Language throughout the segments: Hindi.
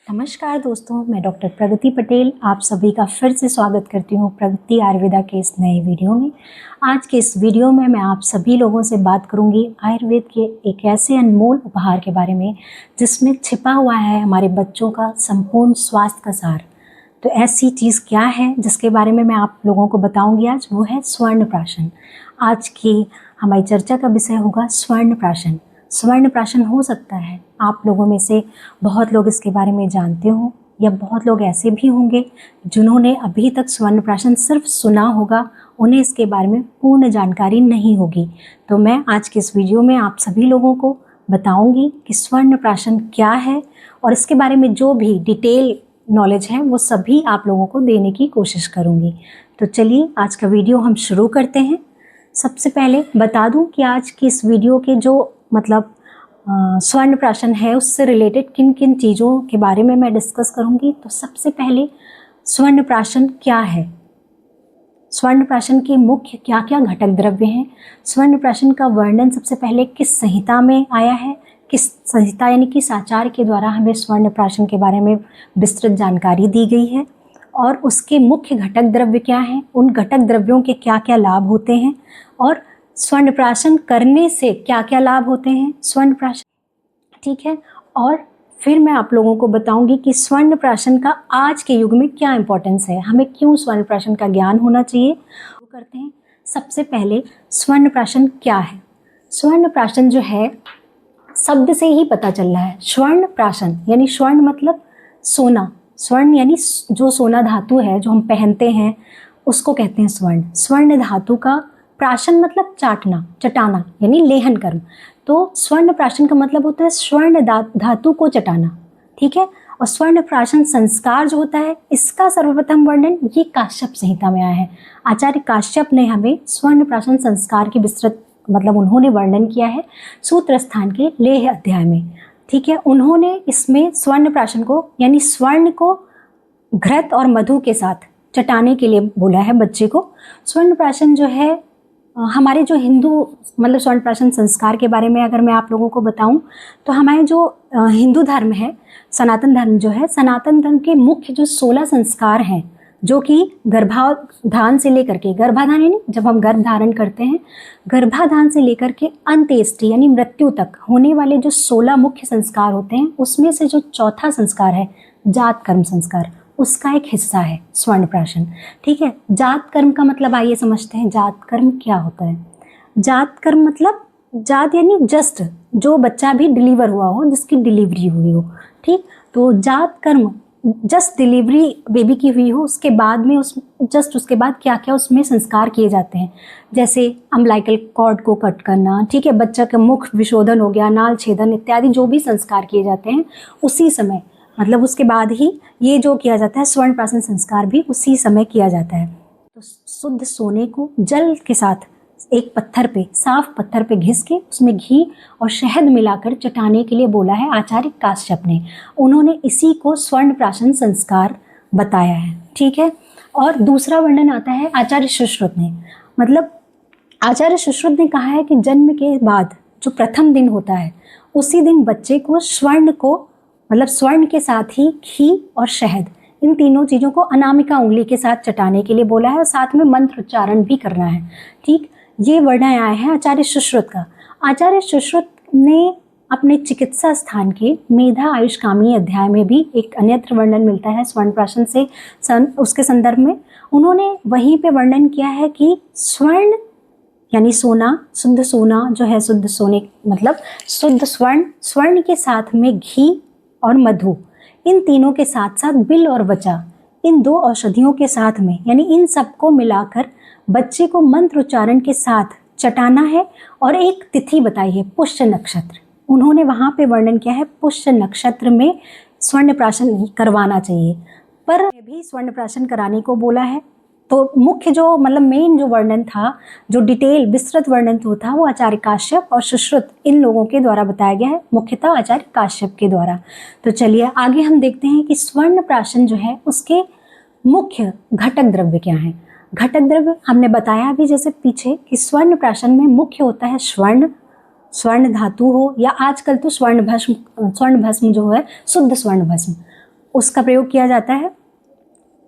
नमस्कार दोस्तों, मैं डॉक्टर प्रगति पटेल आप सभी का फिर से स्वागत करती हूँ प्रगति आयुर्वेदा के इस नए वीडियो में। आज के इस वीडियो में मैं आप सभी लोगों से बात करूँगी आयुर्वेद के एक ऐसे अनमोल उपहार के बारे में जिसमें छिपा हुआ है हमारे बच्चों का संपूर्ण स्वास्थ्य का सार। तो ऐसी चीज़ क्या है जिसके बारे में मैं आप लोगों को बताऊँगी आज, वो है स्वर्ण प्राशन। आज की हमारी चर्चा का विषय होगा स्वर्ण प्राशन। स्वर्ण प्राशन हो सकता है आप लोगों में से बहुत लोग इसके बारे में जानते हो या बहुत लोग ऐसे भी होंगे जिन्होंने अभी तक स्वर्ण प्राशन सिर्फ सुना होगा, उन्हें इसके बारे में पूर्ण जानकारी नहीं होगी। तो मैं आज के इस वीडियो में आप सभी लोगों को बताऊंगी कि स्वर्ण प्राशन क्या है और इसके बारे में जो भी डिटेल नॉलेज है वो सभी आप लोगों को देने की कोशिश करूंगी। तो चलिए आज का वीडियो हम शुरू करते हैं। सबसे पहले बता दूं कि आज की इस वीडियो के जो स्वर्ण प्राशन है उससे रिलेटेड किन किन चीज़ों के बारे में मैं डिस्कस करूंगी। तो सबसे पहले स्वर्ण प्राशन क्या है, स्वर्ण प्राशन के मुख्य क्या क्या घटक द्रव्य हैं, स्वर्ण प्राशन का वर्णन सबसे पहले किस संहिता में आया है, किस संहिता यानी किस आचार्य के द्वारा हमें स्वर्ण प्राशन के बारे में विस्तृत जानकारी दी गई है और उसके मुख्य घटक द्रव्य क्या हैं, उन घटक द्रव्यों के क्या क्या लाभ होते हैं और स्वर्ण प्राशन करने से क्या क्या लाभ होते हैं स्वर्ण प्राशन, ठीक है। और फिर मैं आप लोगों को बताऊंगी कि स्वर्ण प्राशन का आज के युग में क्या इंपॉर्टेंस है, हमें क्यों स्वर्ण प्राशन का ज्ञान होना चाहिए। तो करते हैं। सबसे पहले स्वर्ण प्राशन क्या है। स्वर्ण प्राशन जो है शब्द से ही पता चल रहा है। स्वर्ण प्राशन यानी स्वर्ण मतलब सोना, स्वर्ण यानी जो सोना धातु है जो हम पहनते हैं उसको कहते हैं स्वर्ण। स्वर्ण धातु का प्राशन मतलब चाटना, चटाना यानी लेहन कर्म। तो स्वर्ण प्राशन का मतलब होता है स्वर्ण धातु को चटाना, ठीक है। और स्वर्ण प्राशन संस्कार जो होता है इसका सर्वप्रथम वर्णन ये काश्यप संहिता में आया है। आचार्य काश्यप ने हमें स्वर्ण प्राशन संस्कार की विस्तृत उन्होंने वर्णन किया है सूत्र स्थान के लेह अध्याय में, ठीक है। उन्होंने इसमें स्वर्ण प्राशन को यानी स्वर्ण को घृत और मधु के साथ चटाने के लिए बोला है बच्चे को। स्वर्ण प्राशन जो है हमारे जो हिंदू स्वर्ण प्राशन संस्कार के बारे में अगर मैं आप लोगों को बताऊं तो हमारे जो हिंदू धर्म है, सनातन धर्म जो है, सनातन धर्म के मुख्य जो 16 संस्कार हैं जो कि गर्भाधान से लेकर के, गर्भाधान यानी जब हम गर्भ धारण करते हैं, गर्भाधान से लेकर के अंत्येष्टि यानी मृत्यु तक होने वाले जो 16 मुख्य संस्कार होते हैं उसमें से जो चौथा संस्कार है जात कर्म संस्कार, उसका एक हिस्सा है स्वर्ण प्राशन, ठीक है। जात कर्म का मतलब आइए समझते हैं जात कर्म क्या होता है। जात कर्म मतलब जात यानी जस्ट जो बच्चा भी डिलीवर हुआ हो, जिसकी डिलीवरी हुई हो, ठीक। तो जात कर्म जस्ट डिलीवरी बेबी की हुई हो उसके बाद में उसके बाद क्या क्या उसमें संस्कार किए जाते हैं, जैसे अम्बिलिकल कॉर्ड को कट करना, ठीक है, बच्चा का मुख विशोधन हो गया, नाल छेदन इत्यादि जो भी संस्कार किए जाते हैं उसी समय उसके बाद ही ये जो किया जाता है स्वर्ण प्राशन संस्कार भी उसी समय किया जाता है। तो शुद्ध सोने को जल के साथ एक पत्थर पे, साफ पत्थर पे घिस के उसमें घी और शहद मिलाकर चटाने के लिए बोला है आचार्य काश्यप ने। उन्होंने इसी को स्वर्ण प्राशन संस्कार बताया है, ठीक है। और दूसरा वर्णन आता है आचार्य सुश्रुत ने, आचार्य सुश्रुत ने कहा है कि जन्म के बाद जो प्रथम दिन होता है उसी दिन बच्चे को स्वर्ण के साथ ही घी और शहद इन तीनों चीज़ों को अनामिका उंगली के साथ चटाने के लिए बोला है और साथ में मंत्र उच्चारण भी करना है, ठीक। ये वर्णन आया है आचार्य सुश्रुत का। आचार्य सुश्रुत ने अपने चिकित्सा स्थान के मेधा आयुष्कामी अध्याय में भी एक अन्यत्र वर्णन मिलता है स्वर्ण प्राशन से उसके संदर्भ में उन्होंने वहीं पे वर्णन किया है कि स्वर्ण यानी सोना, शुद्ध सोना जो है, शुद्ध सोने शुद्ध स्वर्ण के साथ में घी और मधु, इन तीनों के साथ साथ बिल और वचा, इन 2 औषधियों के साथ में यानी इन सबको मिलाकर बच्चे को मंत्र उच्चारण के साथ चटाना है। और एक तिथि बताई है पुष्य नक्षत्र, उन्होंने वहाँ पे वर्णन किया है पुष्य नक्षत्र में स्वर्ण प्राशन करवाना चाहिए, पर भी स्वर्ण प्राशन कराने को बोला है। तो मुख्य जो मेन जो वर्णन था, जो डिटेल विस्तृत वर्णन तो था वो आचार्य काश्यप और सुश्रुत इन लोगों के द्वारा बताया गया है, मुख्यतः आचार्य काश्यप के द्वारा। तो चलिए आगे हम देखते हैं कि स्वर्ण प्राशन जो है उसके मुख्य घटक द्रव्य क्या हैं। घटक द्रव्य हमने बताया भी जैसे पीछे कि स्वर्ण प्राशन में मुख्य होता है स्वर्ण धातु हो या आजकल तो स्वर्ण भस्म जो है शुद्ध स्वर्ण भस्म, उसका प्रयोग किया जाता है।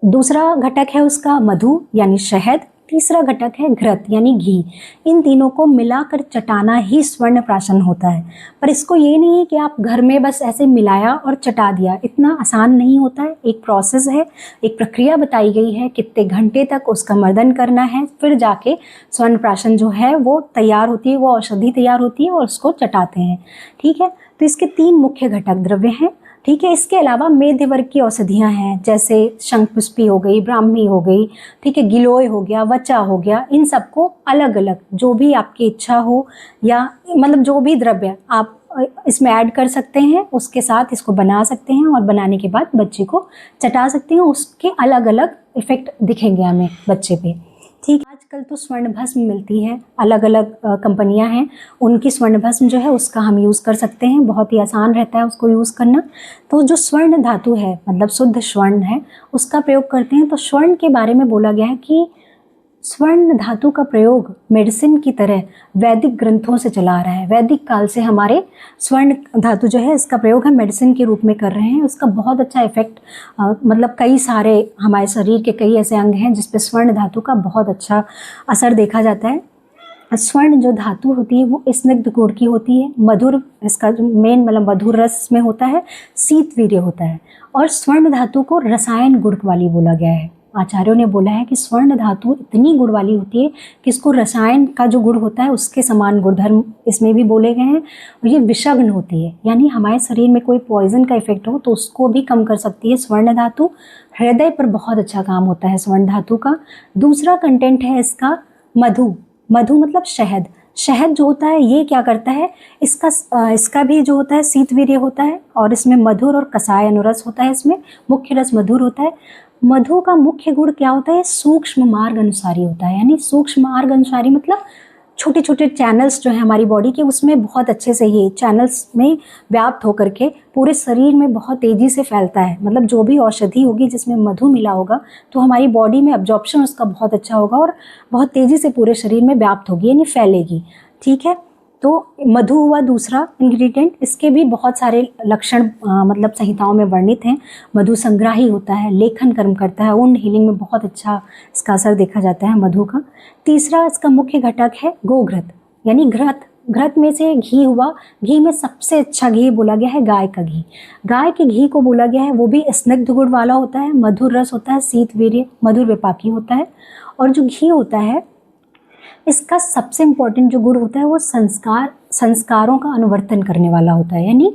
दूसरा घटक है उसका मधु यानी शहद। तीसरा घटक है घृत यानी घी। इन तीनों को मिलाकर चटाना ही स्वर्ण प्राशन होता है। पर इसको ये नहीं है कि आप घर में बस ऐसे मिलाया और चटा दिया, इतना आसान नहीं होता है। एक प्रोसेस है, एक प्रक्रिया बताई गई है, कितने घंटे तक उसका मर्दन करना है, फिर जाके स्वर्ण प्राशन जो है वो तैयार होती है, वो औषधि तैयार होती है और उसको चटाते हैं। ठीक है, तो इसके 3 मुख्य घटक द्रव्य हैं। ठीक है, इसके अलावा मेध्य वर्ग की औषधियाँ हैं, जैसे शंखपुष्पी हो गई, ब्राह्मी हो गई, ठीक है, गिलोय हो गया, वचा हो गया। इन सबको अलग अलग जो भी आपकी इच्छा हो या मतलब जो भी द्रव्य आप इसमें ऐड कर सकते हैं, उसके साथ इसको बना सकते हैं और बनाने के बाद बच्चे को चटा सकते हैं। उसके अलग अलग इफेक्ट दिखेंगे हमें बच्चे पे। ठीक, आजकल तो स्वर्ण भस्म मिलती है, अलग अलग कंपनियां हैं, उनकी स्वर्ण भस्म जो है उसका हम यूज़ कर सकते हैं, बहुत ही आसान रहता है उसको यूज़ करना। तो जो स्वर्ण धातु है मतलब शुद्ध स्वर्ण है, उसका प्रयोग करते हैं। तो स्वर्ण के बारे में बोला गया है कि स्वर्ण धातु का प्रयोग मेडिसिन की तरह वैदिक ग्रंथों से चला आ रहा है। वैदिक काल से हमारे स्वर्ण धातु जो है इसका प्रयोग हम मेडिसिन के रूप में कर रहे हैं। उसका बहुत अच्छा इफेक्ट मतलब कई सारे हमारे शरीर के कई ऐसे अंग हैं जिस पे स्वर्ण धातु का बहुत अच्छा असर देखा जाता है। स्वर्ण जो धातु होती है वो स्निग्ध गुण की होती है, मधुर, इसका जो मेन मतलब मधुर रस में होता है, शीतवीर्य होता है। और स्वर्ण धातु को रसायन गुण वाली बोला गया है। आचार्यों ने बोला है कि स्वर्ण धातु इतनी गुण वाली होती है कि इसको रसायन का जो गुण होता है उसके समान गुणधर्म इसमें भी बोले गए हैं। और ये विषग्न होती है, यानी हमारे शरीर में कोई पॉइजन का इफेक्ट हो तो उसको भी कम कर सकती है स्वर्ण धातु। हृदय पर बहुत अच्छा काम होता है स्वर्ण धातु का। दूसरा कंटेंट है इसका मधु। मधु मतलब शहद। शहद जो होता है ये क्या करता है, इसका भी जो होता है शीतवीर्य होता है और इसमें मधुर और कसाय अनुरस होता है। इसमें मुख्य रस मधुर होता है। मधु का मुख्य गुण क्या होता है, सूक्ष्म मार्ग अनुसारी होता है। यानी सूक्ष्म मार्ग अनुसारी मतलब छोटे छोटे चैनल्स जो है हमारी बॉडी के, उसमें बहुत अच्छे से ये चैनल्स में व्याप्त होकर के पूरे शरीर में बहुत तेज़ी से फैलता है। मतलब जो भी औषधि होगी जिसमें मधु मिला होगा तो हमारी बॉडी में अब्जॉर्प्शन उसका बहुत अच्छा होगा और बहुत तेज़ी से पूरे शरीर में व्याप्त होगी, यानी फैलेगी। ठीक है, तो मधु हुआ दूसरा इंग्रेडिएंट। इसके भी बहुत सारे लक्षण मतलब संहिताओं में वर्णित हैं। मधु संग्राही होता है, लेखन कर्म करता है, वुंड हीलिंग में बहुत अच्छा इसका असर देखा जाता है मधु का। तीसरा इसका मुख्य घटक है गोघृत यानी घृत। घृत में से घी हुआ, घी में सबसे अच्छा घी बोला गया है गाय का घी। गाय के घी को बोला गया है वो भी स्निग्ध गुण वाला होता है, मधुर रस होता है, शीतवीर्य, मधुर विपाकी होता है। और जो घी होता है इसका सबसे इम्पोर्टेंट जो गुण होता है वो संस्कारों का अनुवर्तन करने वाला होता है। यानी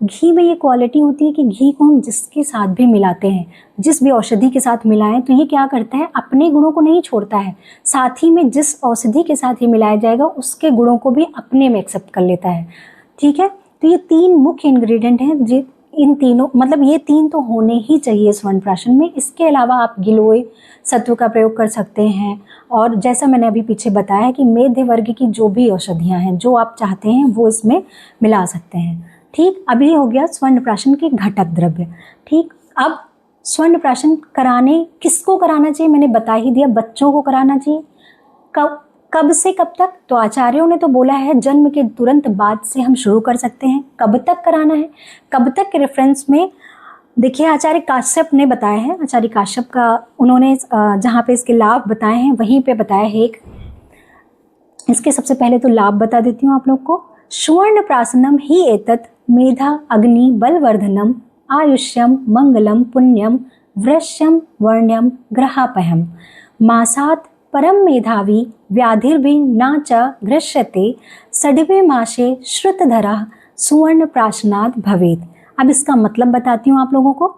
घी में ये क्वालिटी होती है कि घी को हम जिसके साथ भी मिलाते हैं, जिस भी औषधि के साथ मिलाएं तो ये क्या करता है, अपने गुणों को नहीं छोड़ता है, साथ ही में जिस औषधि के साथ ये मिलाया जाएगा उसके गुणों को भी अपने में एक्सेप्ट कर लेता है। ठीक है, तो ये 3 मुख्य इंग्रेडिएंट हैं। इन तीनों मतलब ये 3 तो होने ही चाहिए स्वर्ण प्राशन में। इसके अलावा आप गिलोय सत्व का प्रयोग कर सकते हैं। और जैसा मैंने अभी पीछे बताया कि मेध्य वर्ग की जो भी औषधियाँ हैं जो आप चाहते हैं वो इसमें मिला सकते हैं। ठीक, अभी हो गया स्वर्ण प्राशन के घटक द्रव्य। ठीक, अब स्वर्ण प्राशन कराने किसको कराना चाहिए मैंने बता ही दिया, बच्चों को कराना चाहिए। कब से कब तक, तो आचार्यों ने तो बोला है जन्म के तुरंत बाद से हम शुरू कर सकते हैं। कब तक कराना है, कब तक के रेफरेंस में देखिए आचार्य काश्यप ने बताया है। आचार्य काश्यप का उन्होंने जहाँ पे इसके लाभ बताए हैं वहीं पे बताया है एक। इसके सबसे पहले तो लाभ बता देती हूँ आप लोग को। स्वर्ण प्राशनम ही एतत् मेधा अग्नि बलवर्धनम आयुष्यम मंगलम पुण्यम वृश्यम वर्ण्यम ग्रहापहम मासात परम मेधावी व्याधिर्भि न च घृष्यते षड्वे मासे श्रुतधरा सुवर्ण प्राशनाद भवेत। अब इसका मतलब बताती हूँ आप लोगों को।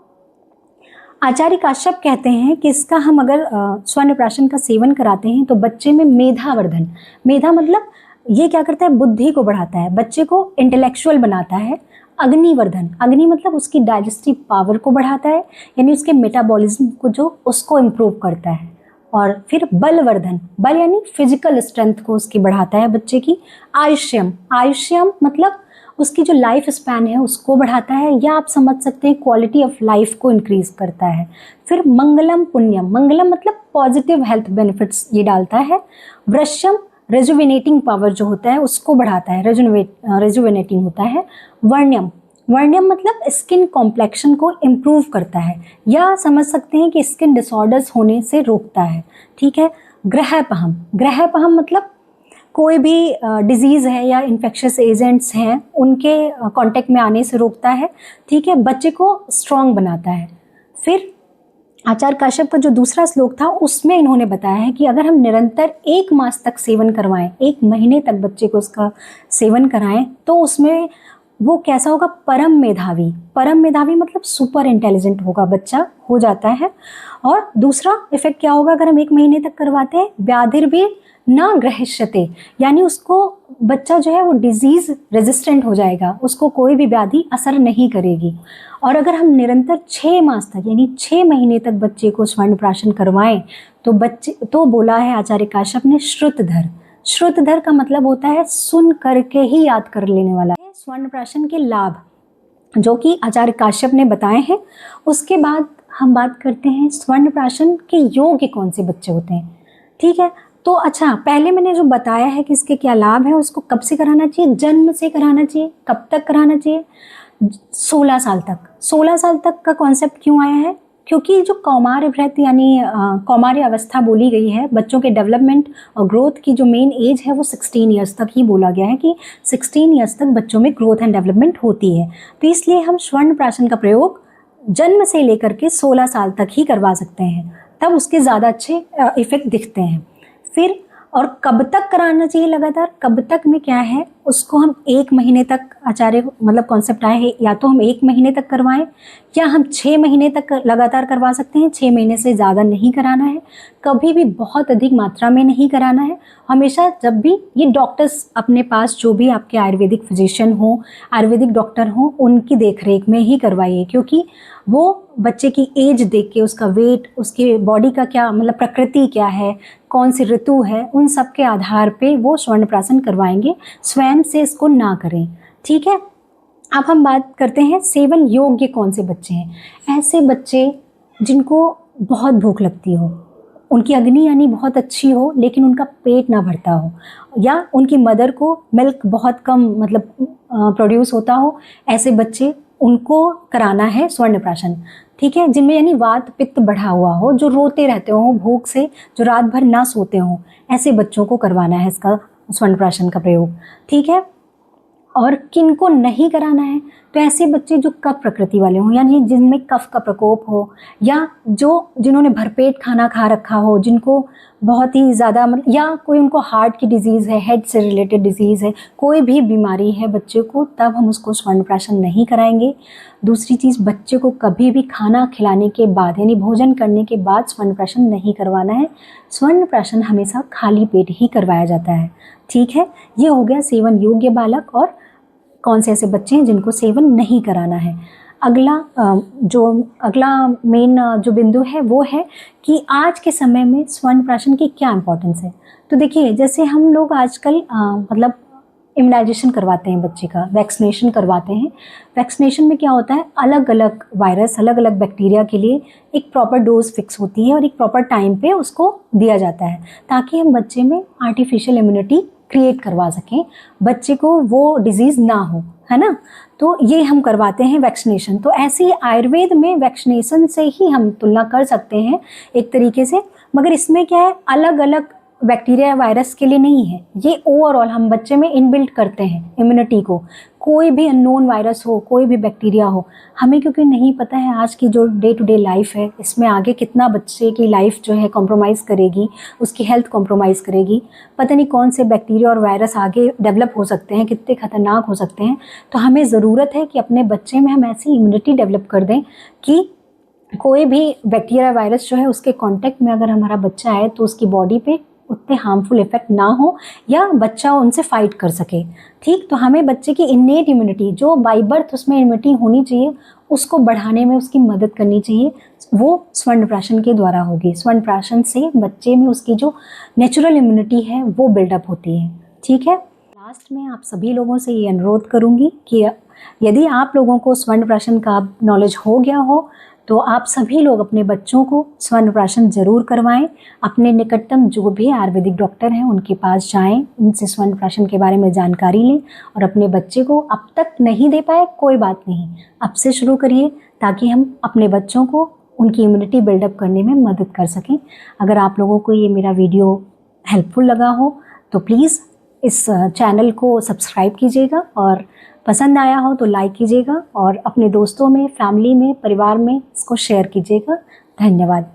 आचार्य काश्यप कहते हैं कि इसका हम अगर स्वर्ण प्राशन का सेवन कराते हैं तो बच्चे में मेधावर्धन, मेधा मतलब ये क्या करता है, बुद्धि को बढ़ाता है, बच्चे को इंटेलेक्चुअल बनाता है। अग्निवर्धन, अग्नि मतलब उसकी डाइजेस्टिव पावर को बढ़ाता है, यानी उसके मेटाबॉलिज्म को जो उसको इम्प्रूव करता है। और फिर बलवर्धन, बल यानी फिजिकल स्ट्रेंथ को उसकी बढ़ाता है बच्चे की। आयुष्यम, आयुष्यम मतलब उसकी जो लाइफ स्पैन है उसको बढ़ाता है, या आप समझ सकते हैं क्वालिटी ऑफ लाइफ को इंक्रीज करता है। फिर मंगलम पुण्यम, मंगलम मतलब पॉजिटिव हेल्थ बेनिफिट्स ये डालता है। वृश्यम रेजुविनेटिंग पावर जो होता है उसको बढ़ाता है, रेजुविनेटिंग होता है। वर्ण्यम, वर्ण्यम मतलब स्किन कॉम्प्लेक्शन को इम्प्रूव करता है, या समझ सकते हैं कि स्किन डिसऑर्डर्स होने से रोकता है। ठीक है। ग्रहपहम, ग्रहपहम मतलब कोई भी डिजीज़ है या इन्फेक्शियस एजेंट्स हैं उनके कांटेक्ट में आने से रोकता है। ठीक है। बच्चे को स्ट्रांग बनाता है। फिर आचार्य काश्यप का जो दूसरा श्लोक था उसमें इन्होंने बताया है कि अगर हम निरंतर 1 मास तक सेवन करवाएं, 1 महीने तक बच्चे को उसका सेवन कराएं, तो उसमें वो कैसा होगा, परम मेधावी। परम मेधावी मतलब सुपर इंटेलिजेंट होगा, बच्चा हो जाता है। और दूसरा इफेक्ट क्या होगा अगर हम 1 महीने तक करवाते हैं, व्याधिर भी ना ग्रहिष्यते, यानी उसको बच्चा जो है वो डिजीज रेजिस्टेंट हो जाएगा, उसको कोई भी व्याधि असर नहीं करेगी। और अगर हम निरंतर 6 मास तक यानी 6 महीने तक बच्चे को स्वर्ण प्राशन करवाएं, तो बच्चे तो बोला है आचार्य काश्यप ने श्रुतधर। श्रुतधर का मतलब होता है सुन करके ही याद कर लेने वाला। स्वर्ण प्राशन के लाभ जो कि आचार्य काश्यप ने बताए हैं। उसके बाद हम बात करते हैं स्वर्ण प्राशन के योग्य कौन से बच्चे होते हैं। ठीक है। तो अच्छा, पहले मैंने जो बताया है कि इसके क्या लाभ है, उसको कब से कराना चाहिए, जन्म से कराना चाहिए। कब तक कराना चाहिए, 16 साल तक। 16 साल तक का कॉन्सेप्ट क्यों आया है, क्योंकि जो कौमार्य वृत्ति यानी कौमार्य अवस्था बोली गई है, बच्चों के डेवलपमेंट और ग्रोथ की जो मेन एज है वो 16 ईयर्स तक ही बोला गया है कि 16 ईयर्स तक बच्चों में ग्रोथ एंड डेवलपमेंट होती है। तो इसलिए हम स्वर्ण प्राशन का प्रयोग जन्म से लेकर के 16 साल तक ही करवा सकते हैं, तब उसके ज़्यादा अच्छे इफेक्ट दिखते हैं। फिर और कब तक कराना चाहिए लगातार, कब तक में क्या है, उसको हम 1 महीने तक, आचार्य मतलब कॉन्सेप्ट आए हैं, या तो हम 1 महीने तक करवाएं या हम 6 महीने तक लगातार करवा सकते हैं। 6 महीने से ज़्यादा नहीं कराना है, कभी भी बहुत अधिक मात्रा में नहीं कराना है। हमेशा जब भी ये डॉक्टर्स अपने पास जो भी आपके आयुर्वेदिक फिजिशियन हो, आयुर्वेदिक डॉक्टर हो, उनकी देखरेख में ही करवाइए, क्योंकि वो बच्चे की एज देख के, उसका वेट, उसके बॉडी का क्या मतलब प्रकृति क्या है, कौन सी ऋतु है, उन सब के आधार पे वो स्वर्ण प्राशन करवाएंगे। स्वयं से इसको ना करें। ठीक है। अब हम बात करते हैं सेवन योग्य कौन से बच्चे हैं। ऐसे बच्चे जिनको बहुत भूख लगती हो, उनकी अग्नि यानी बहुत अच्छी हो लेकिन उनका पेट ना भरता हो, या उनकी मदर को मिल्क बहुत कम मतलब प्रोड्यूस होता हो, ऐसे बच्चे, उनको कराना है स्वर्ण प्राशन। ठीक है। जिनमें यानी वात पित्त बढ़ा हुआ हो, जो रोते रहते हो भूख से, जो रात भर ना सोते हो, ऐसे बच्चों को करवाना है इसका स्वर्ण प्राशन का प्रयोग। ठीक है। और किनको नहीं कराना है, तो ऐसे बच्चे जो कफ प्रकृति वाले हों, यानी जिनमें कफ का प्रकोप हो, या जिन्होंने भरपेट खाना खा रखा हो, जिनको बहुत ही ज़्यादा या कोई उनको हार्ट की डिजीज़ है, हेड से रिलेटेड डिजीज़ है, कोई भी बीमारी है बच्चे को, तब हम उसको स्वर्ण प्राशन नहीं कराएंगे। दूसरी चीज़, बच्चे को कभी भी खाना खिलाने के बाद यानी भोजन करने के बाद स्वर्ण प्राशन नहीं करवाना है। स्वर्ण प्राशन हमेशा खाली पेट ही करवाया जाता है। ठीक है। ये हो गया सेवन योग्य बालक और कौन से ऐसे बच्चे हैं जिनको सेवन नहीं कराना है। अगला मेन जो बिंदु है वो है कि आज के समय में स्वर्ण प्राशन की क्या इंपॉर्टेंस है। तो देखिए, जैसे हम लोग आजकल मतलब इम्यूनाइजेशन करवाते हैं बच्चे का, वैक्सीनेशन करवाते हैं। वैक्सीनेशन में क्या होता है, अलग अलग वायरस, अलग अलग बैक्टीरिया के लिए एक प्रॉपर डोज फिक्स होती है और एक प्रॉपर टाइम पे उसको दिया जाता है, ताकि हम बच्चे में आर्टिफिशियल इम्यूनिटी क्रिएट करवा सकें, बच्चे को वो डिजीज़ ना हो, है ना। तो ये हम करवाते हैं वैक्सीनेशन। तो ऐसे ही आयुर्वेद में वैक्सीनेशन से ही हम तुलना कर सकते हैं एक तरीके से, मगर इसमें क्या है, अलग अलग बैक्टीरिया वायरस के लिए नहीं है, ये ओवरऑल हम बच्चे में इनबिल्ट करते हैं इम्यूनिटी को। कोई भी अननोन वायरस हो, कोई भी बैक्टीरिया हो, हमें क्योंकि नहीं पता है आज की जो डे टू डे लाइफ है, इसमें आगे कितना बच्चे की लाइफ जो है कॉम्प्रोमाइज़ करेगी, उसकी हेल्थ कॉम्प्रोमाइज़ करेगी, पता नहीं कौन से बैक्टीरिया और वायरस आगे डेवलप हो सकते हैं, कितने खतरनाक हो सकते हैं। तो हमें ज़रूरत है कि अपने बच्चे में हम ऐसी इम्यूनिटी डेवलप कर दें कि कोई भी बैक्टीरिया वायरस जो है उसके कांटेक्ट में अगर हमारा बच्चा आए तो उसकी बॉडी पे उतने हार्मफुल इफेक्ट ना हो, या बच्चा उनसे फाइट कर सके। ठीक। तो हमें बच्चे की इन्नेट इम्यूनिटी जो बाई बर्थ उसमें इम्यूनिटी होनी चाहिए, उसको बढ़ाने में उसकी मदद करनी चाहिए, वो स्वर्ण प्राशन के द्वारा होगी। स्वर्ण प्राशन से बच्चे में उसकी जो नेचुरल इम्यूनिटी है वो बिल्डअप होती है। ठीक है। लास्ट में आप सभी लोगों से ये अनुरोध करूँगी कि यदि आप लोगों को स्वर्ण प्राशन का नॉलेज हो गया हो, तो आप सभी लोग अपने बच्चों को स्वर्ण ज़रूर करवाएं। अपने निकटतम जो भी आयुर्वेदिक डॉक्टर हैं उनके पास जाएं, उनसे स्वर्ण के बारे में जानकारी लें और अपने बच्चे को अब तक नहीं दे पाए कोई बात नहीं, अब से शुरू करिए ताकि हम अपने बच्चों को उनकी इम्यूनिटी बिल्डअप करने में मदद कर सकें। अगर आप लोगों को ये मेरा वीडियो हेल्पफुल लगा हो तो प्लीज़ इस चैनल को सब्सक्राइब कीजिएगा और पसंद आया हो तो लाइक कीजिएगा और अपने दोस्तों में, फैमिली में, परिवार में इसको शेयर कीजिएगा। धन्यवाद।